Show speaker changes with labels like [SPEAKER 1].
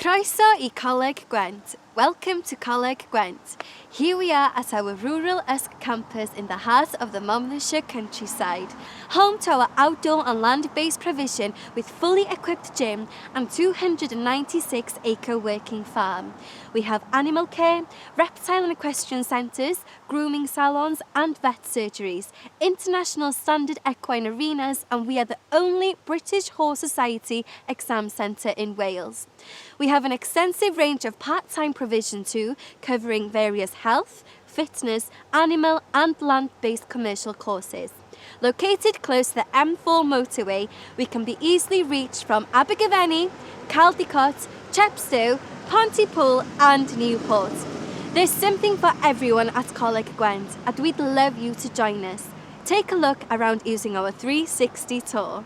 [SPEAKER 1] Croeso I Coleg Gwent. Welcome to Coleg Gwent. Here we are at our rural-esque campus in the heart of the Monmouthshire countryside, home to our outdoor and land-based provision with fully equipped gym and 296-acre working farm. We have animal care, reptile and equestrian centres, grooming salons and vet surgeries, international standard equine arenas, and we are the only British Horse Society exam centre in Wales. We have an extensive range of part-time provision too, covering various health, fitness, animal and land-based commercial courses. Located close to the M4 motorway, we can be easily reached from Abergavenny, Caldicot, Chepstow, Pontypool and Newport. There's something for everyone at Coleg Gwent and we'd love you to join us. Take a look around using our 360 tour.